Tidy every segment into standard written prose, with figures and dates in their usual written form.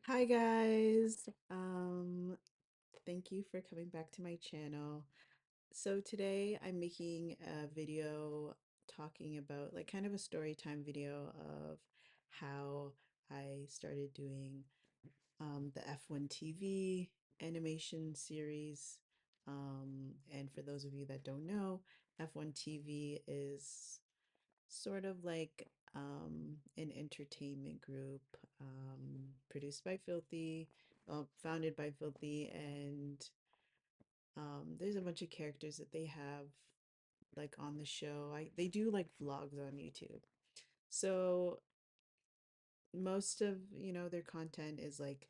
Hi guys. Thank you for coming back to my channel. So today I'm making a video talking about like kind of a story time video of how I started doing the F1 TV animation series. And for those of you that don't know, F1 TV is sort of like an entertainment group produced by Filthy, well, founded by Filthy, and there's a bunch of characters that they have like on the show. They do like vlogs on YouTube. So most of, their content is like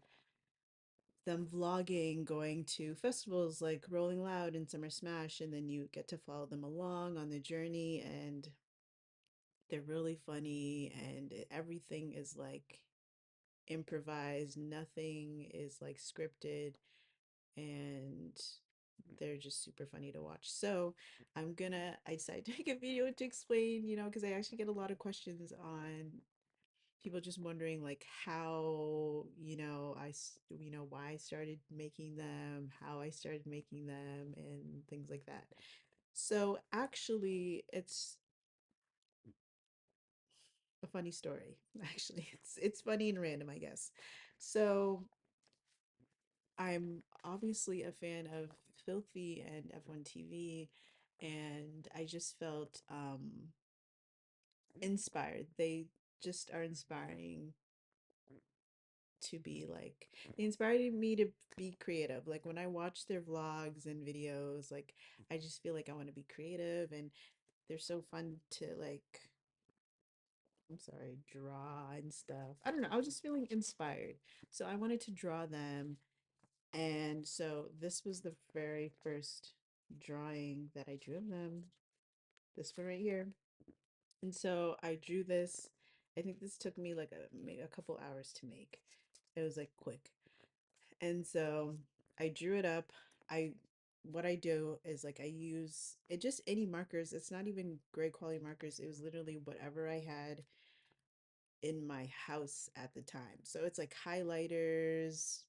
them vlogging, going to festivals like Rolling Loud and Summer Smash, and then you get to follow them along on the journey, and they're really funny, and everything is like improvised, nothing is like scripted, and they're just super funny to watch. So I decided to make a video to explain, because I actually get a lot of questions on people just wondering like how, why I started making them, how I started making them, and things like that. So actually, it's a funny story. Actually, it's funny and random, I guess. So I'm obviously a fan of Filthy and F1 TV, and I just felt inspired. They just are inspiring to be like, they inspired me to be creative. Like when I watch their vlogs and videos, like I just feel like I want to be creative, and they're so fun to like, I'm sorry, draw and stuff. I don't know. I was just feeling inspired. So I wanted to draw them. And so this was the very first drawing that I drew of them. This one right here. And so I drew this. I think this took me like maybe a couple hours to make. It was like quick. And so I drew it up. I what I do is like I use it just any markers. It's not even great quality markers. It was literally whatever I had in my house at the time. So it's like highlighters,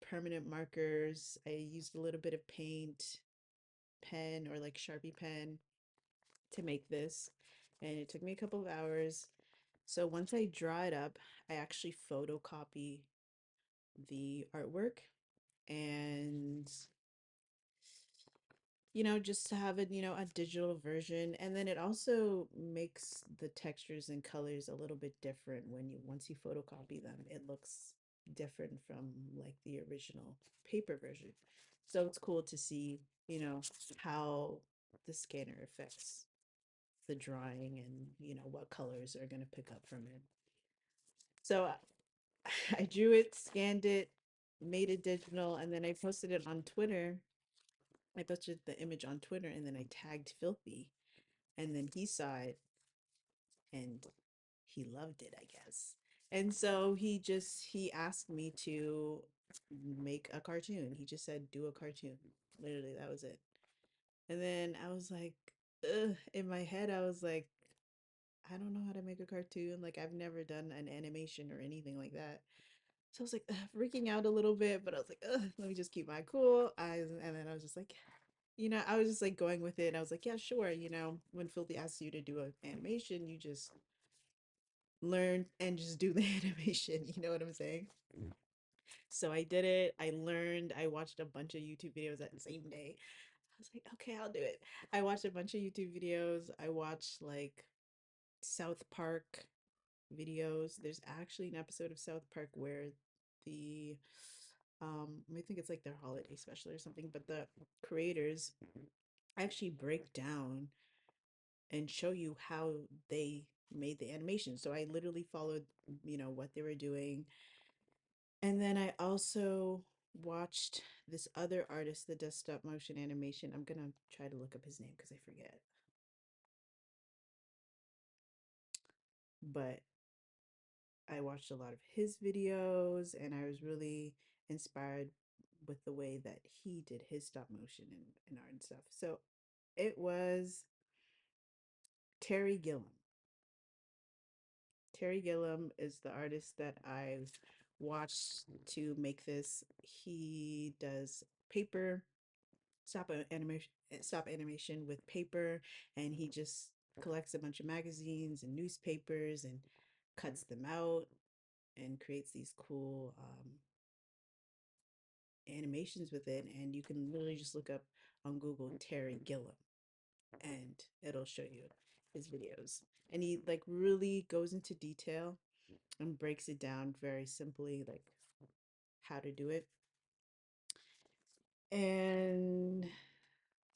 permanent markers. I used a little bit of paint, pen, or like Sharpie pen to make this. And it took me a couple of hours. So once I draw it up, I actually photocopy the artwork, and just to have it, a digital version. And then it also makes the textures and colors a little bit different when you once you photocopy them. It looks different from like the original paper version. So it's cool to see, how the scanner affects the drawing, and, what colors are going to pick up from it. So I drew it, scanned it, made it digital, and then I posted it on Twitter. I posted the image on Twitter, and then I tagged Filthy, and then he saw it and he loved it, I guess. And so he asked me to make a cartoon. He just said, do a cartoon. Literally, that was it. And then I was like, ugh, in my head, I was like, I don't know how to make a cartoon. Like, I've never done an animation or anything like that. So I was like freaking out a little bit, but I was like, ugh, let me just keep my cool. And then I was just like, I was just like going with it. And I was like, yeah, sure. When Filthy asks you to do an animation, you just learn and just do the animation. You know what I'm saying? So I did it. I learned. I watched a bunch of YouTube videos that same day. I was like, okay, I'll do it. I watched a bunch of YouTube videos. I watched like South Park videos. There's actually an episode of South Park where the I think it's like their holiday special or something, but the creators actually break down and show you how they made the animation. So I literally followed, what they were doing. And then I also watched this other artist that does stop motion animation. I'm gonna try to look up his name because I forget. But I watched a lot of his videos, and I was really inspired with the way that he did his stop motion and art and stuff. So it was Terry Gilliam. Terry Gilliam is the artist that I watched to make this. He does paper stop animation with paper, and he just collects a bunch of magazines and newspapers and cuts them out and creates these cool animations with it. And you can literally just look up on Google Terry Gilliam, and it'll show you his videos. And he like really goes into detail and breaks it down very simply, like how to do it. And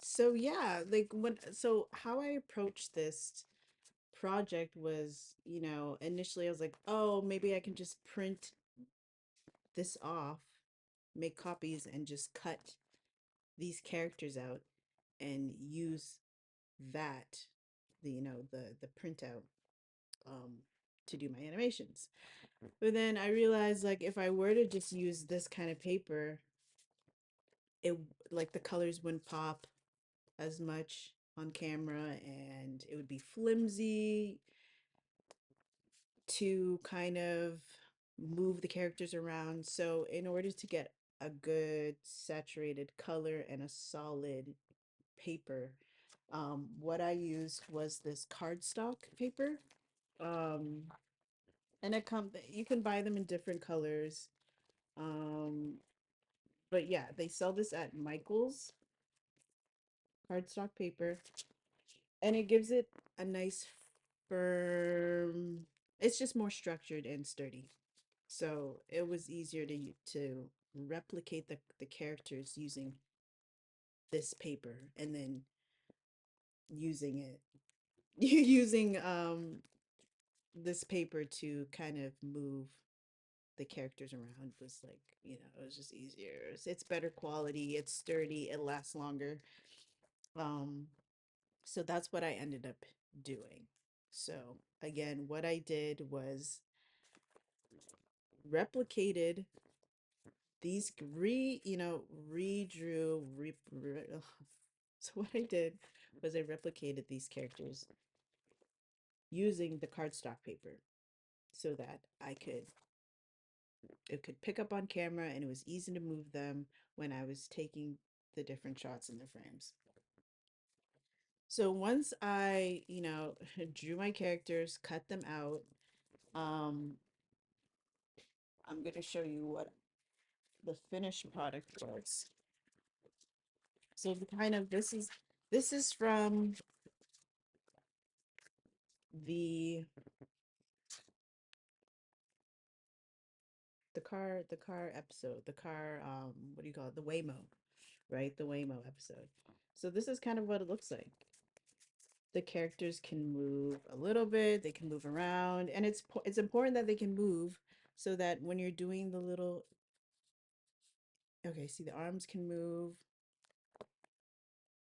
so yeah, like when so how I approached this project was, initially I was like, oh, maybe I can just print this off, make copies, and just cut these characters out and use that, the printout, um, to do my animations. But then I realized, like, if I were to just use this kind of paper, it like the colors wouldn't pop as much on camera, and it would be flimsy to kind of move the characters around. So in order to get a good saturated color and a solid paper, what I used was this cardstock paper. Um, and you can buy them in different colors. Um, but yeah, they sell this at Michael's, cardstock paper, and it gives it a nice firm, it's just more structured and sturdy. So it was easier to replicate the characters using this paper, and then using it using this paper to kind of move the characters around was like, it was just easier. It's better quality, it's sturdy, it lasts longer. Um so that's what I ended up doing. So again, what I did was replicated these redrew so what I did was I replicated these characters using the cardstock paper so that it could pick up on camera, and it was easy to move them when I was taking the different shots in the frames. So once I, drew my characters, cut them out, um, I'm going to show you what the finished product was. So the kind of this is from the the car episode, the car, what do you call it, the Waymo, right, the Waymo episode. So this is kind of what it looks like. The characters can move a little bit, they can move around, and it's important that they can move so that when you're doing the little, okay, see, the arms can move,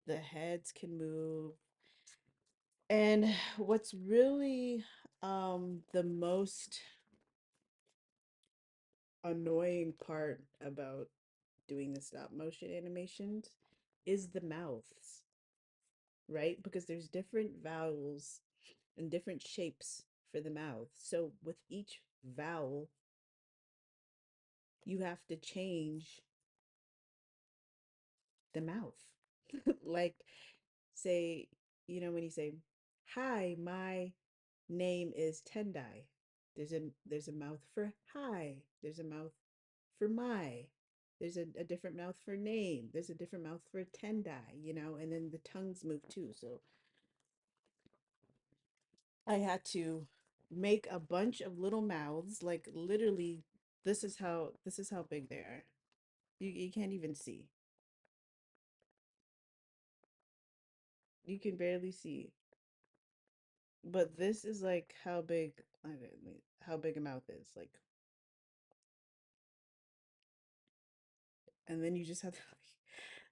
the heads can move. And what's really the most annoying part about doing the stop motion animations is the mouths, right? Because there's different vowels and different shapes for the mouth. So with each vowel, you have to change the mouth. Like, say, when you say, "Hi, my name is Tendai." There's a mouth for hi. There's a mouth for my. There's a different mouth for name. There's a different mouth for Tendai, and then the tongues move too. So I had to make a bunch of little mouths, like literally this is how big they are. You can't even see. You can barely see. But this is like how big, I don't know, how big a mouth is, like, and then you just have to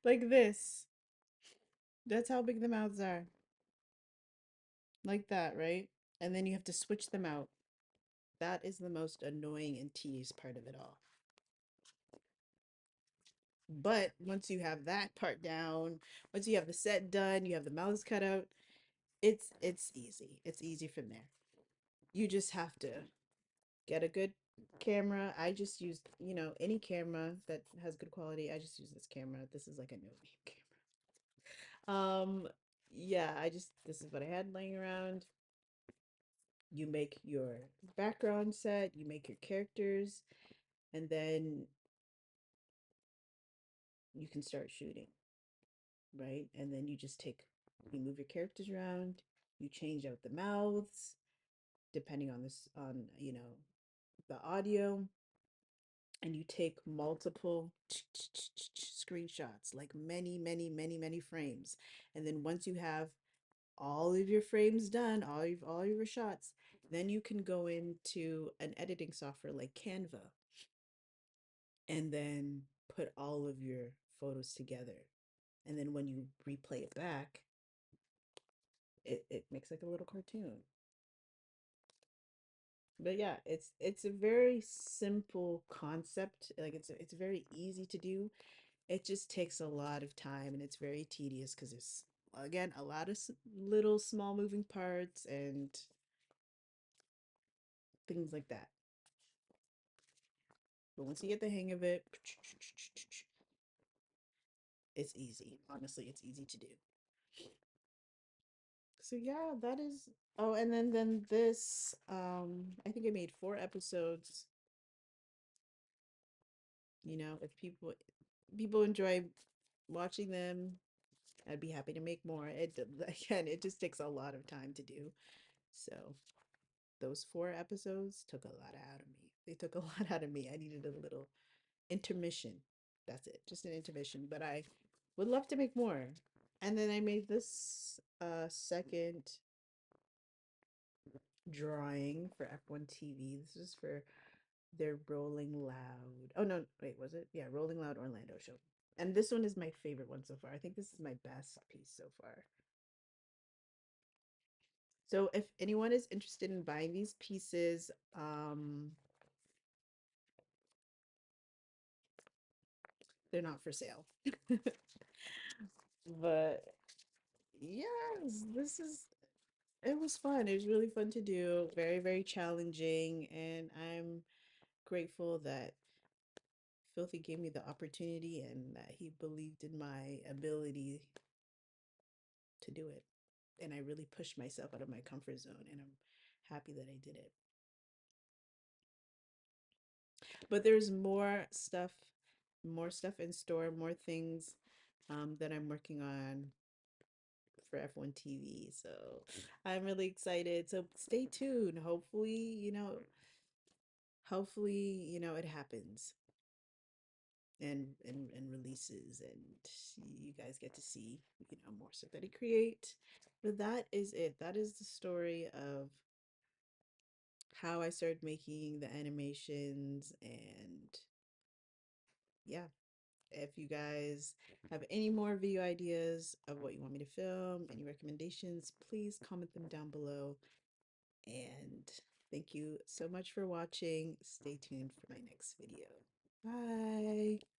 like this. That's how big the mouths are. Like that, right? And then you have to switch them out. That is the most annoying and tedious part of it all. But once you have that part down, once you have the set done, you have the mouths cut out, it's easy. It's easy from there. You just have to get a good camera, I just used, any camera that has good quality. I just use this camera. This is like a no-name camera. Yeah, this is what I had laying around. You make your background set, you make your characters, and then you can start shooting, right? And then you move your characters around, you change out the mouths depending on the audio, and you take multiple screenshots, like many, many, many, many frames. And then once you have all of your frames done, all of your shots, then you can go into an editing software like Canva and then put all of your photos together. And then when you replay it back, it makes like a little cartoon. But yeah, it's a very simple concept. Like it's very easy to do. It just takes a lot of time and it's very tedious because there's again a lot of little small moving parts and things like that. But once you get the hang of it, it's easy. Honestly, it's easy to do. So yeah, that is. Oh, and then this. I think I made 4 episodes. If people enjoy watching them, I'd be happy to make more. Again, it just takes a lot of time to do. So those 4 episodes took a lot out of me. They took a lot out of me. I needed a little intermission. That's it, just an intermission. But I would love to make more. And then I made this second drawing for F1 TV. This is for their Rolling Loud. Oh no, wait, was it? Yeah, Rolling Loud Orlando show. And this one is my favorite one so far. I think this is my best piece so far. So if anyone is interested in buying these pieces, they're not for sale. But yes, it was fun. It was really fun to do. Very, very challenging. And I'm grateful that Filthy gave me the opportunity and that he believed in my ability to do it. And I really pushed myself out of my comfort zone. And I'm happy that I did it. But there's more stuff in store, more things that I'm working on for F1 TV. So I'm really excited. So stay tuned. Hopefully, it happens and releases and you guys get to see, more stuff that I create. But that is it. That is the story of how I started making the animations and yeah. If you guys have any more video ideas of what you want me to film, any recommendations, please comment them down below. And thank you so much for watching. Stay tuned for my next video. Bye.